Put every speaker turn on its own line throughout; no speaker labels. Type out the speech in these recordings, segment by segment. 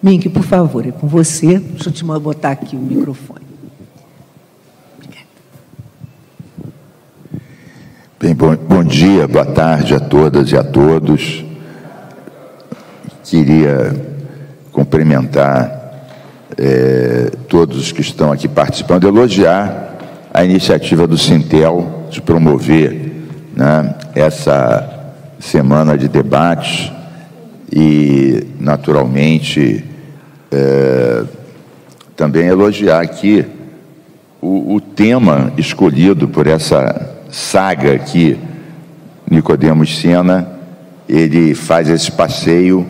Mink, por favor, é com você. Deixa eu te botar aqui o microfone.
Bem, bom dia, boa tarde a todas e a todos. Queria cumprimentar todos os que estão aqui participando, elogiar a iniciativa do Sintel de promover, né, essa semana de debates e, naturalmente, também elogiar aqui o tema escolhido por essa saga aqui, Nicodemos Sena. Ele faz esse passeio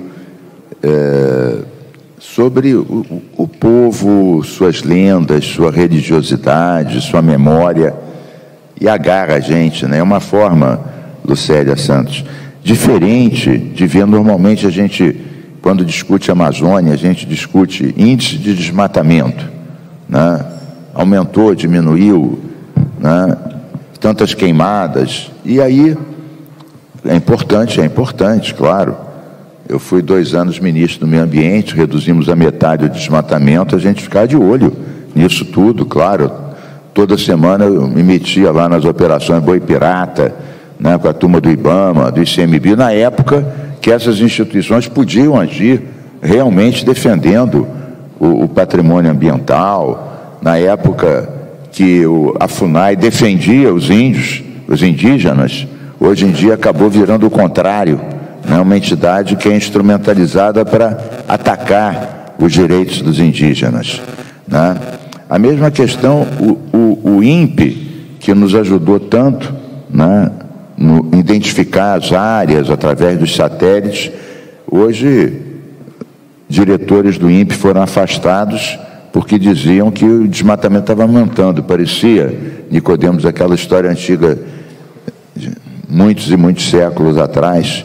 sobre o povo, suas lendas, sua religiosidade, sua memória, e agarra a gente, né? É uma forma, Lucélia Santos, diferente de ver. Normalmente a gente, quando discute a Amazônia, a gente discute índice de desmatamento, né? Aumentou, diminuiu, né? Tantas queimadas, e aí é importante, claro. Eu fui 2 anos ministro do Meio Ambiente, reduzimos a metade o desmatamento, a gente ficar de olho nisso tudo, claro. Toda semana eu me metia lá nas operações Boi Pirata, né, com a turma do IBAMA, do ICMBio, na época que essas instituições podiam agir realmente defendendo o patrimônio ambiental, na época que a FUNAI defendia os índios, os indígenas. Hoje em dia acabou virando o contrário, né? Uma entidade que é instrumentalizada para atacar os direitos dos indígenas, né? A mesma questão, o INPE, que nos ajudou tanto, né, no identificar as áreas através dos satélites. Hoje, diretores do INPE foram afastados porque diziam que o desmatamento estava aumentando. Parecia, Nicodemos, aquela história antiga, de muitos e muitos séculos atrás,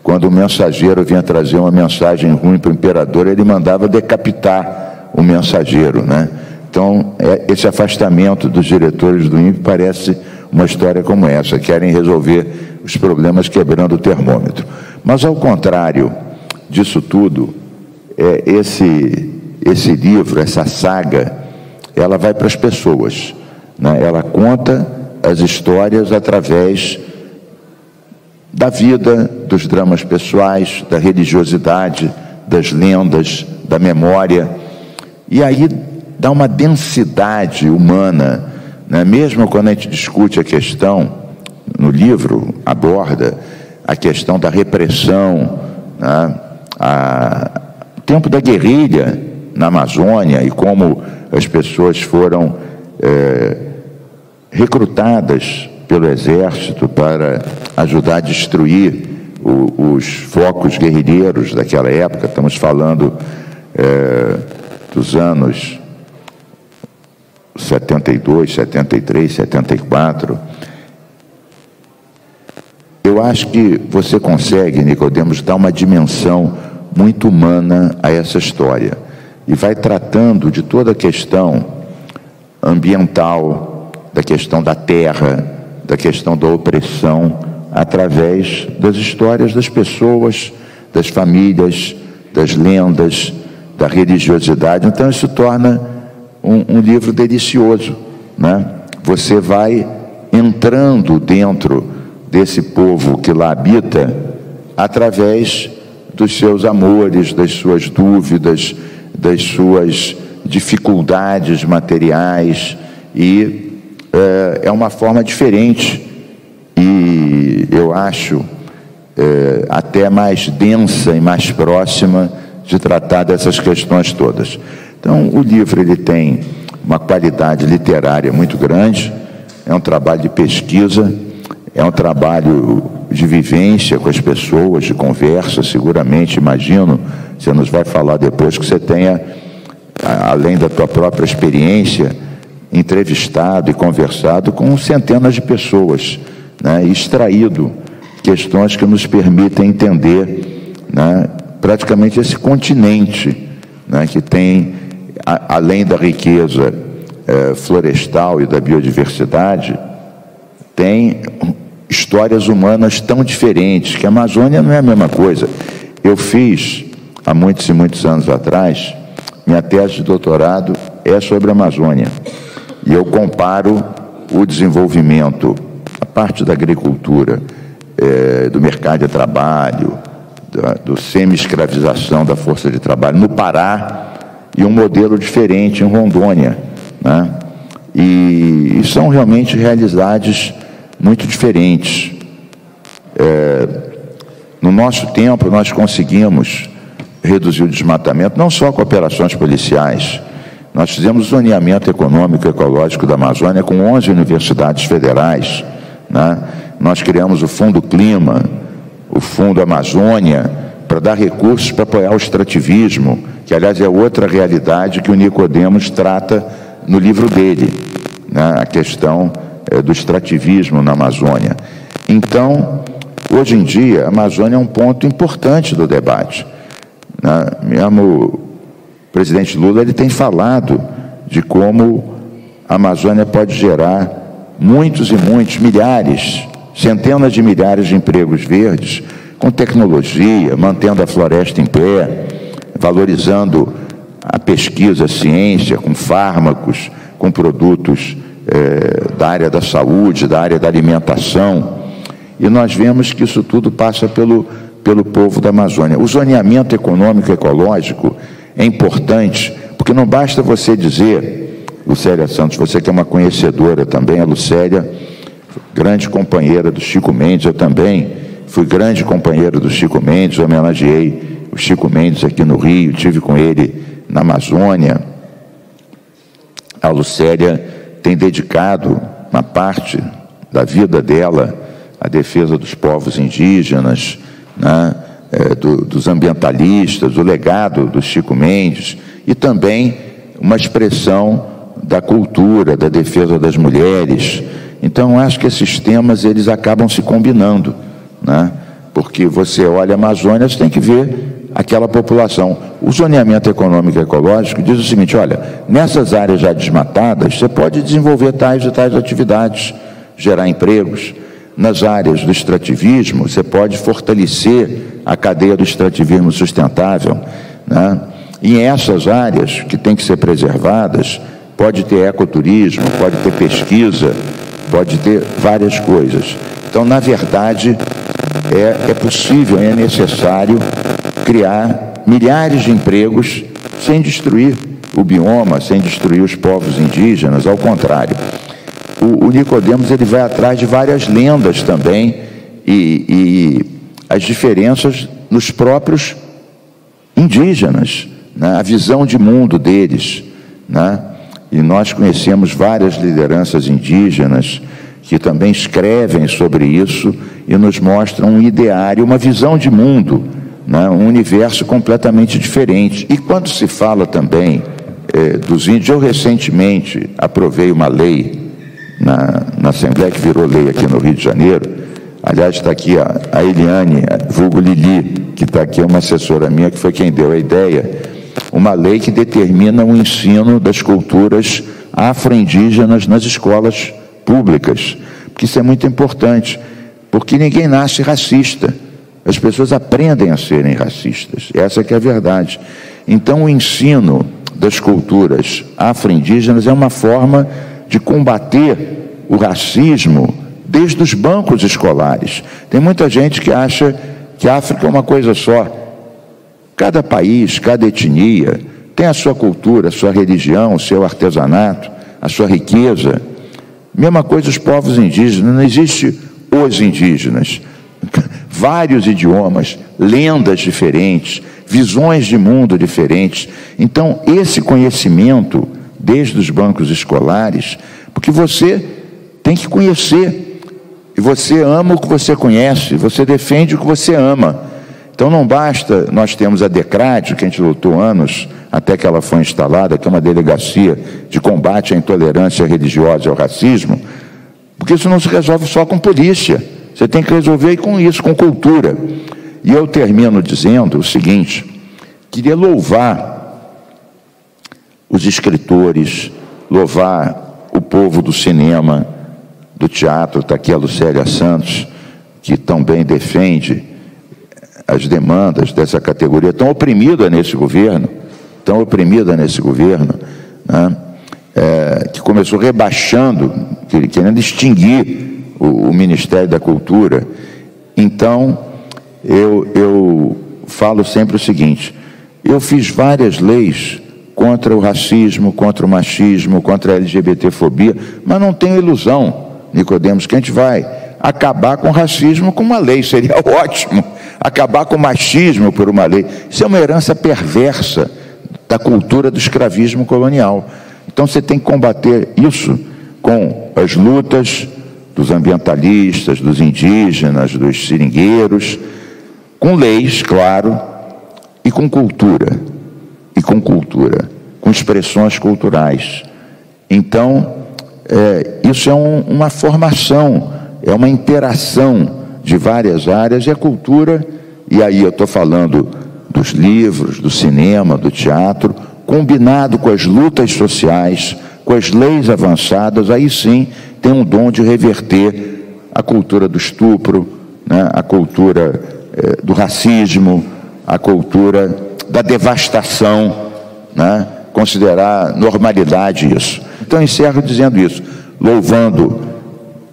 quando o mensageiro vinha trazer uma mensagem ruim para o imperador, ele mandava decapitar o mensageiro, né? Então, esse afastamento dos diretores do INPE parece uma história como essa, querem resolver os problemas quebrando o termômetro. Mas, ao contrário disso tudo, esse livro, essa saga, ela vai para as pessoas, né? Ela conta as histórias através da vida, dos dramas pessoais, da religiosidade, das lendas, da memória, e aí dá uma densidade humana, né? Mesmo quando a gente discute a questão, no livro aborda a questão da repressão, né? O tempo da guerrilha na Amazônia e como as pessoas foram recrutadas pelo Exército para ajudar a destruir os focos guerrilheiros daquela época. Estamos falando dos anos 72, 73, 74. Eu acho que você consegue, Nicodemos, dar uma dimensão muito humana a essa história, e vai tratando de toda a questão ambiental, da questão da terra, da questão da opressão, através das histórias das pessoas, das famílias, das lendas, da religiosidade. Então isso torna um livro delicioso, né? Você vai entrando dentro desse povo que lá habita através dos seus amores, das suas dúvidas, das suas dificuldades materiais, e é uma forma diferente e, eu acho, até mais densa e mais próxima de tratar dessas questões todas. Então, o livro ele tem uma qualidade literária muito grande, é um trabalho de pesquisa, é um trabalho de vivência com as pessoas, de conversa, seguramente, imagino, você nos vai falar depois que você tenha, além da tua própria experiência, entrevistado e conversado com centenas de pessoas, né, e extraído questões que nos permitem entender, né, praticamente esse continente, né, que tem, além da riqueza florestal e da biodiversidade, tem histórias humanas tão diferentes, que a Amazônia não é a mesma coisa. Eu fiz há muitos e muitos anos atrás, minha tese de doutorado é sobre a Amazônia. E eu comparo o desenvolvimento, a parte da agricultura, do mercado de trabalho, do semi-escravização da força de trabalho no Pará e um modelo diferente em Rondônia, né? E são realmente realidades muito diferentes. No nosso tempo, nós conseguimos reduzir o desmatamento, não só com operações policiais. Nós fizemos o zoneamento econômico e ecológico da Amazônia com 11 universidades federais, né? Nós criamos o Fundo Clima, o Fundo Amazônia, para dar recursos para apoiar o extrativismo, que, aliás, é outra realidade que o Nicodemos trata no livro dele, né? A questão do extrativismo na Amazônia. Então, hoje em dia, a Amazônia é um ponto importante do debate, né? Mesmo o presidente Lula, ele tem falado de como a Amazônia pode gerar muitos e muitos, milhares, centenas de milhares de empregos verdes, com tecnologia, mantendo a floresta em pé, valorizando a pesquisa, a ciência, com fármacos, com produtos da área da saúde, da área da alimentação. E nós vemos que isso tudo passa pelo povo da Amazônia. O zoneamento econômico e ecológico é importante, porque não basta você dizer, Lucélia Santos, você que é uma conhecedora também, a Lucélia, grande companheira do Chico Mendes, eu também fui grande companheiro do Chico Mendes, homenageei o Chico Mendes aqui no Rio, estive com ele na Amazônia. A Lucélia tem dedicado uma parte da vida dela à defesa dos povos indígenas, né? Dos ambientalistas, o legado do Chico Mendes, e também uma expressão da cultura, da defesa das mulheres. Então, acho que esses temas, eles acabam se combinando, né? Porque você olha a Amazônia, você tem que ver aquela população. O zoneamento econômico e ecológico diz o seguinte: olha, nessas áreas já desmatadas, você pode desenvolver tais e tais atividades, gerar empregos. Nas áreas do extrativismo, você pode fortalecer a cadeia do extrativismo sustentável, né? E em essas áreas que têm que ser preservadas, pode ter ecoturismo, pode ter pesquisa, pode ter várias coisas. Então, na verdade, é possível, é necessário criar milhares de empregos sem destruir o bioma, sem destruir os povos indígenas, ao contrário. O Nicodemos, ele vai atrás de várias lendas também e as diferenças nos próprios indígenas, né? A visão de mundo deles, né? E nós conhecemos várias lideranças indígenas que também escrevem sobre isso e nos mostram um ideário, uma visão de mundo, né? Um universo completamente diferente. E quando se fala também dos índios, eu recentemente aprovei uma lei na Assembleia, que virou lei aqui no Rio de Janeiro. Aliás, está aqui a Eliane, vulgo Lili, que está aqui, uma assessora minha, que foi quem deu a ideia, uma lei que determina o ensino das culturas afro-indígenas nas escolas públicas, porque isso é muito importante, porque ninguém nasce racista, as pessoas aprendem a serem racistas, essa que é a verdade. Então, o ensino das culturas afro-indígenas é uma forma de combater o racismo desde os bancos escolares. Tem muita gente que acha que a África é uma coisa só. Cada país, cada etnia tem a sua cultura, a sua religião, o seu artesanato, a sua riqueza. Mesma coisa os povos indígenas, não existe os indígenas. Vários idiomas, lendas diferentes, visões de mundo diferentes. Então, esse conhecimento desde os bancos escolares, porque você tem que conhecer, e você ama o que você conhece, você defende o que você ama. Então não basta, nós temos a DECRAD, que a gente lutou anos até que ela foi instalada, que é uma delegacia de combate à intolerância religiosa e ao racismo, porque isso não se resolve só com polícia, você tem que resolver com isso, com cultura. E eu termino dizendo o seguinte: queria louvar os escritores, louvar o povo do cinema, do teatro. Está aqui a Lucélia Santos, que também defende as demandas dessa categoria tão oprimida nesse governo, né? Que começou rebaixando, querendo extinguir o Ministério da Cultura. Então, eu falo sempre o seguinte: eu fiz várias leis contra o racismo, contra o machismo, contra a LGBTfobia, mas não tenho ilusão, Nicodemos, que a gente vai acabar com o racismo com uma lei. Seria ótimo acabar com o machismo por uma lei. Isso é uma herança perversa da cultura do escravismo colonial. Então você tem que combater isso com as lutas dos ambientalistas, dos indígenas, dos seringueiros, com leis, claro, e com cultura, com expressões culturais. Então, isso é uma formação, é uma interação de várias áreas, e a cultura, e aí eu estou falando dos livros, do cinema, do teatro, combinado com as lutas sociais, com as leis avançadas, aí sim tem um dom de reverter a cultura do estupro, né? A cultura do racismo, a cultura da devastação, né? Considerar normalidade isso. Então encerro dizendo isso, louvando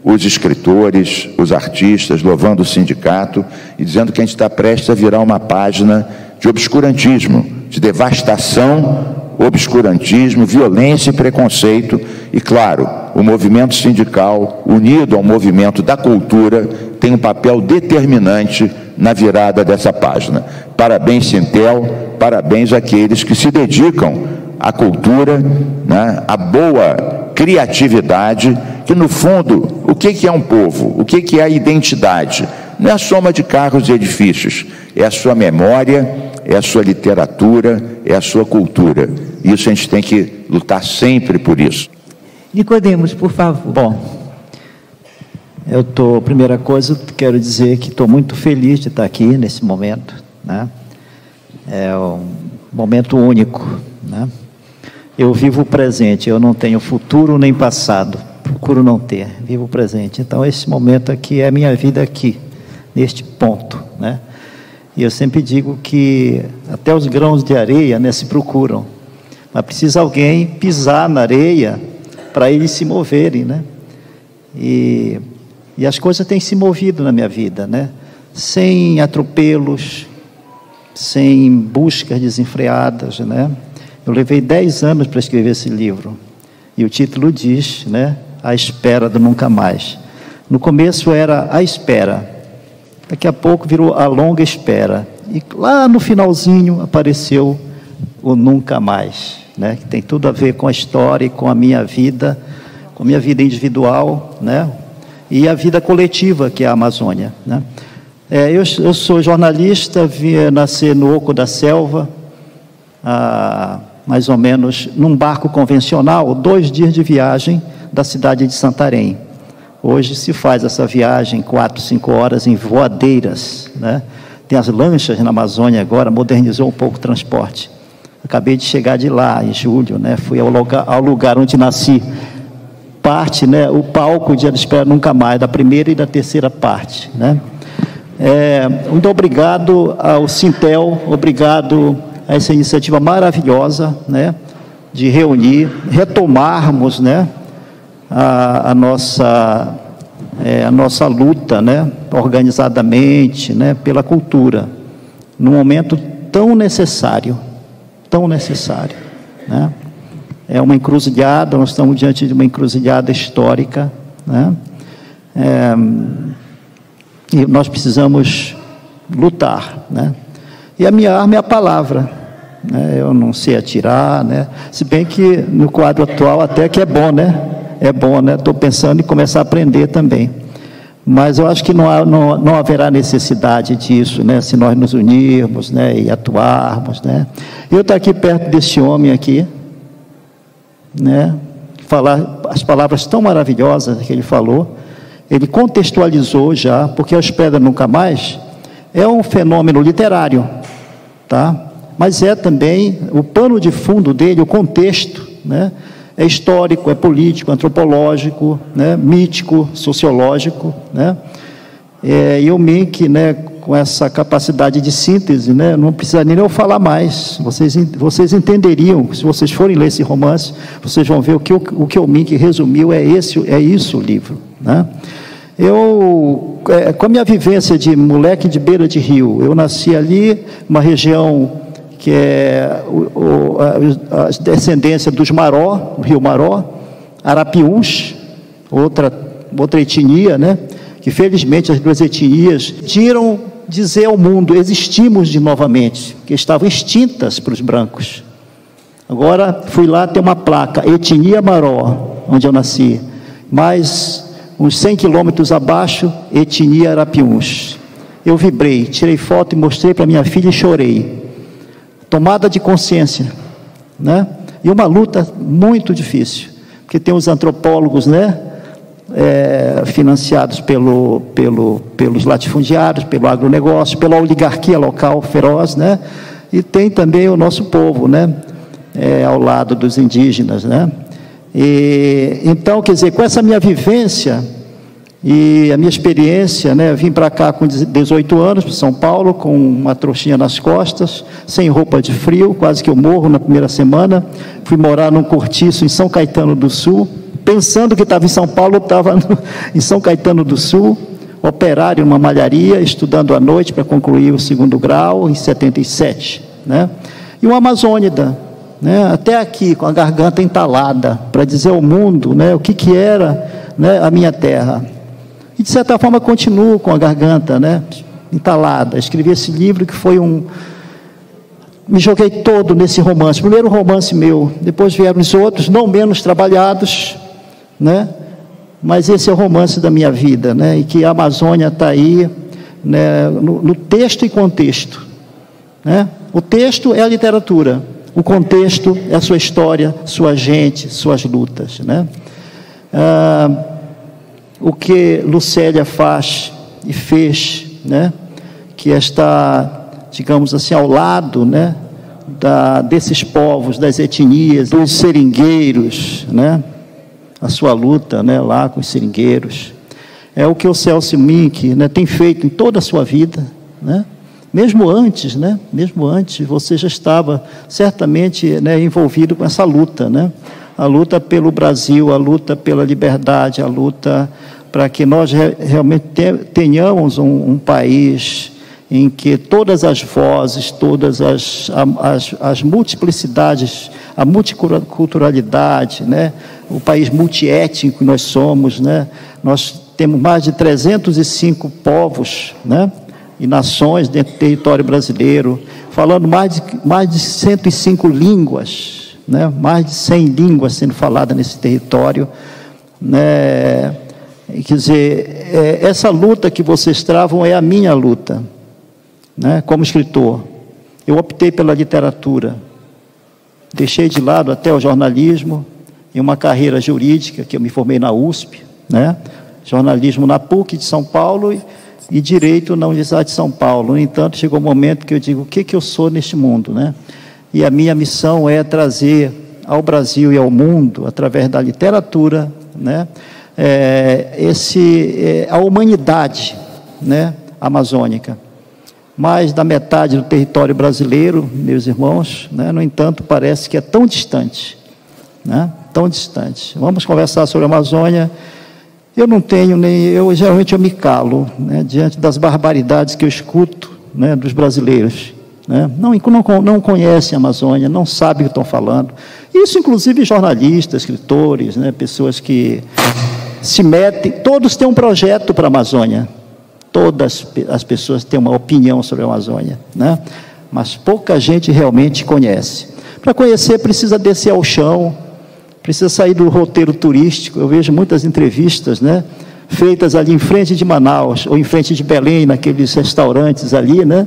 os escritores, os artistas, louvando o sindicato e dizendo que a gente está prestes a virar uma página de obscurantismo, de devastação, obscurantismo, violência e preconceito. E claro, o movimento sindical, unido ao movimento da cultura, tem um papel determinante na virada dessa página. Parabéns, Sintel, parabéns àqueles que se dedicam à cultura, né, à boa criatividade, que no fundo, o que é um povo? O que é a identidade? Não é a soma de carros e edifícios, é a sua memória, é a sua literatura, é a sua cultura. Isso a gente tem que lutar sempre por isso.
Nicodemos, por favor.
Bom, primeira coisa, quero dizer que estou muito feliz de estar aqui nesse momento, né? É um momento único, né? Eu vivo o presente, eu não tenho futuro nem passado, procuro não ter, vivo o presente. Então esse momento aqui é a minha vida aqui, neste ponto, né? E eu sempre digo que até os grãos de areia, né, se procuram, mas precisa alguém pisar na areia para eles se moverem, né? E as coisas têm se movido na minha vida, né? Sem atropelos, sem buscas desenfreadas, né? Eu levei 10 anos para escrever esse livro, e o título diz, né, A Espera do Nunca Mais. No começo era A Espera, daqui a pouco virou A Longa Espera, e lá no finalzinho apareceu o Nunca Mais, né, que tem tudo a ver com a história e com a minha vida individual, né, e a vida coletiva que é a Amazônia, né. Eu sou jornalista, vim nascer no Oco da Selva, mais ou menos num barco convencional, 2 dias de viagem da cidade de Santarém. Hoje se faz essa viagem 4, 5 horas em voadeiras, né? Tem as lanchas na Amazônia agora, modernizou um pouco o transporte. Acabei de chegar de lá em julho, né? Fui ao lugar onde nasci. Parte, né? O palco de A Espera Nunca Mais, da primeira e da terceira parte, né? Muito obrigado ao Sintel, obrigado a essa iniciativa maravilhosa, né, de reunir, retomarmos, né, a nossa luta, né, organizadamente, né, pela cultura, num momento tão necessário, né? É uma encruzilhada, nós estamos diante de uma encruzilhada histórica, né? E nós precisamos lutar, né? E a minha arma é a palavra, né? Eu não sei atirar, né? Se bem que no quadro atual até que é bom, né? Estou pensando em começar a aprender também. Mas eu acho que não haverá necessidade disso, né? Se nós nos unirmos, né? E atuarmos, né? Eu estou aqui perto desse homem aqui, né? Falar as palavras tão maravilhosas que ele falou. Ele contextualizou já, porque A Espera Nunca Mais é um fenômeno literário, tá? Mas é também o pano de fundo dele, o contexto, né? É histórico, é político, antropológico, né? Mítico, sociológico, né? E o Mink, né, com essa capacidade de síntese, né? Não precisa nem eu falar mais, vocês entenderiam, se vocês forem ler esse romance, vocês vão ver o que o Mink resumiu, é isso o livro, né? Com a minha vivência de moleque de beira de rio, eu nasci ali, uma região que é a descendência dos Maró, o rio Maró, Arapiuns, outra etnia, né? Que felizmente as duas etnias tiram dizer ao mundo, existimos de novamente, que estavam extintas para os brancos. Agora fui lá, tem uma placa, etnia Maró, onde eu nasci, mas uns 100 quilômetros abaixo, etnia Arapiuns. Eu vibrei, tirei foto e mostrei para minha filha e chorei. Tomada de consciência, né? E uma luta muito difícil, porque tem os antropólogos, né? Financiados pelos latifundiários, pelo agronegócio, pela oligarquia local feroz, né? E tem também o nosso povo, né? Ao lado dos indígenas, né? Então, quer dizer, com essa minha vivência e a minha experiência, né? Eu vim para cá com 18 anos, para São Paulo, com uma trouxinha nas costas, sem roupa de frio, quase que eu morro na primeira semana. Fui morar num cortiço em São Caetano do Sul, pensando que estava em São Paulo, estava em São Caetano do Sul, operário numa malharia, estudando à noite para concluir o 2º grau, em 77, né? E uma amazônida, né? Até aqui, com a garganta entalada, para dizer ao mundo, né? O que era, né? A minha terra. E, de certa forma, continuo com a garganta, né? Entalada. Escrevi esse livro que foi me joguei todo nesse romance, primeiro romance meu, depois vieram os outros, não menos trabalhados, né? Mas esse é o romance da minha vida, né? E que a Amazônia está aí, né? No texto e contexto, né? O texto é a literatura, o contexto é a sua história, sua gente, suas lutas, né? O que Lucélia faz e fez, né? Que está, digamos assim, ao lado, né? Desses povos, das etnias, dos seringueiros, né? A sua luta, né? Lá com os seringueiros, é o que o Celso Mink, né? Tem feito em toda a sua vida, né? Mesmo antes, né? Mesmo antes, você já estava certamente, né, envolvido com essa luta, né? A luta pelo Brasil, a luta pela liberdade, a luta para que nós realmente tenhamos um país em que todas as vozes, todas as multiplicidades, a multiculturalidade, né? O país multiétnico que nós somos, né? Nós temos mais de 305 povos, né? E nações dentro do território brasileiro, falando mais de 105 línguas, né? Mais de 100 línguas sendo faladas nesse território, né? Quer dizer, essa luta que vocês travam é a minha luta, né? Como escritor. Eu optei pela literatura, deixei de lado até o jornalismo, em uma carreira jurídica, que eu me formei na USP, né? Jornalismo na PUC de São Paulo e direito na Universidade de São Paulo. No entanto, chegou um momento que eu digo, o que eu sou neste mundo, né? E a minha missão é trazer ao Brasil e ao mundo, através da literatura, né? A humanidade, né? Amazônica. Mais da metade do território brasileiro, meus irmãos, né? No entanto, parece que é tão distante, né? Tão distante. Vamos conversar sobre a Amazônia. Eu não tenho geralmente eu me calo, né, diante das barbaridades que eu escuto, né, dos brasileiros, né? Não conhecem a Amazônia, não sabem o que estão falando. Isso, inclusive, jornalistas, escritores, né, pessoas que se metem, todos têm um projeto para a Amazônia, todas as pessoas têm uma opinião sobre a Amazônia, né? Mas pouca gente realmente conhece. Para conhecer, precisa descer ao chão, precisa sair do roteiro turístico. Eu vejo muitas entrevistas, né, feitas ali em frente de Manaus, ou em frente de Belém, naqueles restaurantes ali, né?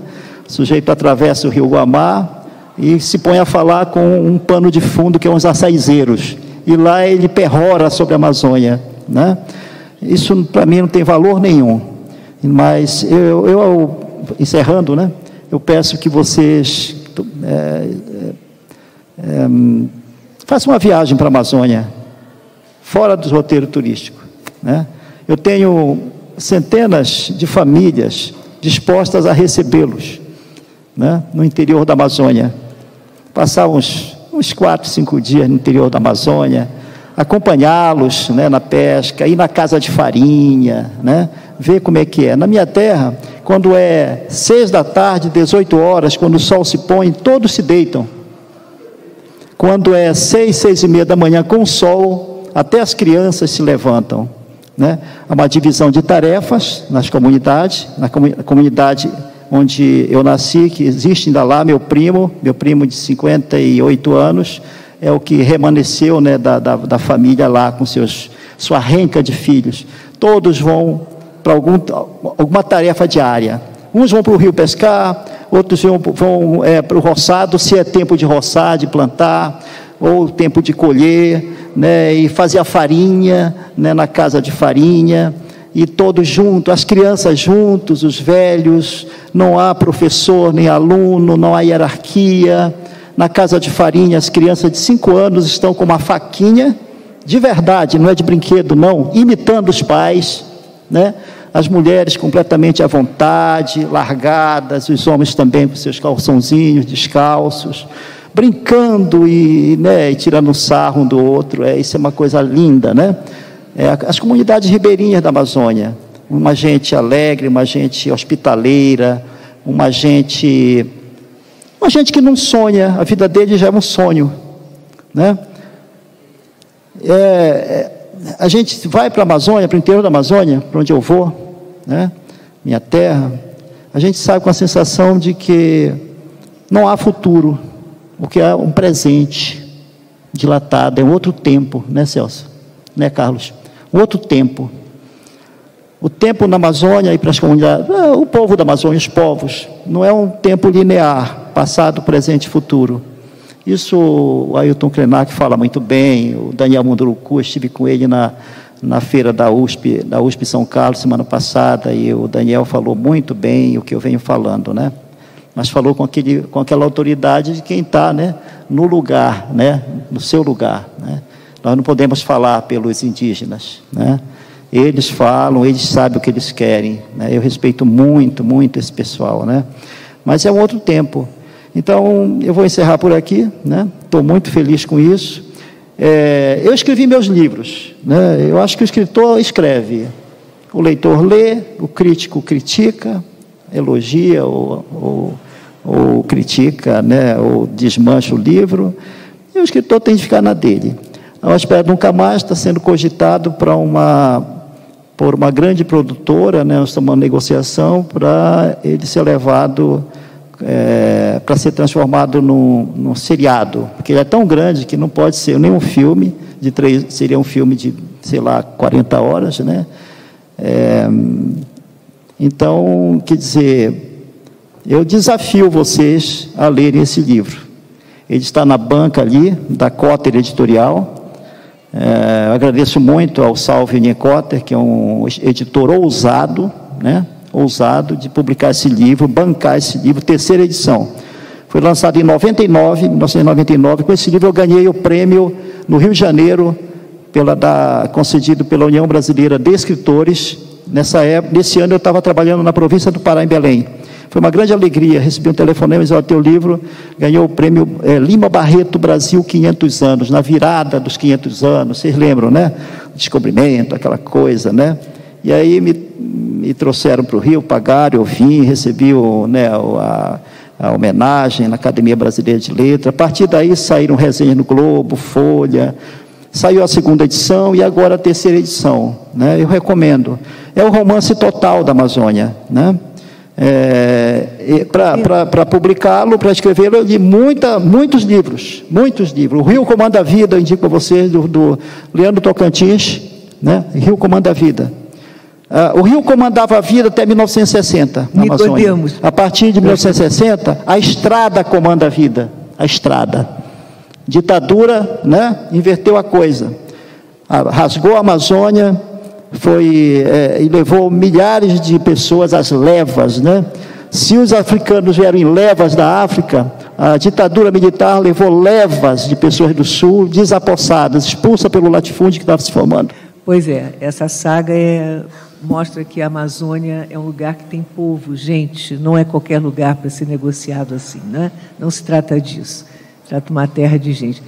O sujeito atravessa o rio Guamá e se põe a falar com um pano de fundo, que é uns açaizeiros. E lá ele perrora sobre a Amazônia, né? Isso, para mim, não tem valor nenhum. Mas, eu encerrando, né, eu peço que vocês faça uma viagem para a Amazônia, fora do roteiro turístico, né? Eu tenho centenas de famílias dispostas a recebê-los, né, no interior da Amazônia. Passar uns 4, 5 dias no interior da Amazônia, acompanhá-los, né, na pesca, ir na casa de farinha, né, ver como é que é. Na minha terra, quando é 6 da tarde, 18 horas, quando o sol se põe, todos se deitam. Quando é 6, 6 e meia da manhã, com o sol, até as crianças se levantam, né? Há uma divisão de tarefas nas comunidades, na comunidade onde eu nasci, que existe ainda lá, meu primo de 58 anos, é o que remanesceu, né, da família lá, com sua renca de filhos. Todos vão para alguma tarefa diária. Uns vão para o rio pescar, outros vão para o roçado, se é tempo de roçar, de plantar, ou tempo de colher, né, e fazer a farinha, né, na casa de farinha, e todos juntos, as crianças juntos, os velhos, não há professor nem aluno, não há hierarquia. Na casa de farinha, as crianças de 5 anos estão com uma faquinha, de verdade, não é de brinquedo não, imitando os pais, né? As mulheres completamente à vontade, largadas, os homens também com seus calçãozinhos descalços, brincando e tirando sarro um do outro. Isso é uma coisa linda, né? As comunidades ribeirinhas da Amazônia, uma gente alegre, uma gente hospitaleira, uma gente que não sonha, a vida dele já é um sonho, né? A gente vai para a Amazônia, para o interior da Amazônia, para onde eu vou, né? Minha terra, a gente sai com a sensação de que não há futuro, porque é um presente dilatado, é um outro tempo, né, Celso? Né, Carlos? Um outro tempo. O tempo na Amazônia e para as comunidades, o povo da Amazônia, os povos, não é um tempo linear, passado, presente e futuro. Isso o Ailton Krenak fala muito bem, o Daniel Munduruku, estive com ele na feira da USP São Carlos, semana passada, e o Daniel falou muito bem o que eu venho falando, né? Mas falou com aquela autoridade de quem está, né, no lugar, né, no seu lugar, né? Nós não podemos falar pelos indígenas, né? Eles falam, eles sabem o que eles querem, né? Eu respeito muito, muito esse pessoal, né? Mas é um outro tempo. Então, eu vou encerrar por aqui, né? Estou muito feliz com isso. Eu escrevi meus livros, né? Eu acho que o escritor escreve, o leitor lê, o crítico critica, elogia ou critica, né? Ou desmancha o livro, e o escritor tem de ficar na dele. A Espera Nunca Mais está sendo cogitado por uma grande produtora, né? Nós estamos em negociação para ele ser levado, para ser transformado num seriado, porque ele é tão grande que não pode ser nem um filme, seria um filme de, sei lá, 40 horas, né? Então, quer dizer, eu desafio vocês a lerem esse livro. Ele está na banca ali, da Cotter Editorial. Eu agradeço muito ao Salve Niecotter, que é um editor ousado, né? Ousado de publicar esse livro, bancar esse livro, 3ª edição. Foi lançado em 1999. Com esse livro eu ganhei o prêmio no Rio de Janeiro, concedido pela União Brasileira de Escritores. Nesse ano eu estava trabalhando na província do Pará, em Belém. Foi uma grande alegria, recebi um telefonema, dizendo: teu livro ganhou o prêmio Lima Barreto Brasil 500 anos, na virada dos 500 anos, vocês lembram, né? Descobrimento, aquela coisa, né? E aí me trouxeram para o Rio, pagaram, eu vim, recebi a homenagem na Academia Brasileira de Letras. A partir daí saíram resenhas no Globo, Folha, saiu a 2ª edição e agora a 3ª edição, né? Eu recomendo. É o romance total da Amazônia, né? Para publicá-lo, para escrevê-lo, eu li muitos livros. O Rio Comanda a Vida, eu indico a vocês, do Leandro Tocantins, né? Rio Comanda a Vida. O Rio comandava a vida até 1960, na Amazônia. A partir de 1960, a estrada comanda a vida. A estrada. Ditadura, né? Inverteu a coisa. Rasgou a Amazônia, e levou milhares de pessoas às levas, né? Se os africanos vieram em levas da África, a ditadura militar levou levas de pessoas do Sul desapossadas, expulsas pelo latifúndio que estava se formando.
Pois é, essa saga é mostra que a Amazônia é um lugar que tem povo, gente, não é qualquer lugar para ser negociado assim, né? Não se trata disso, trata de uma terra de gente.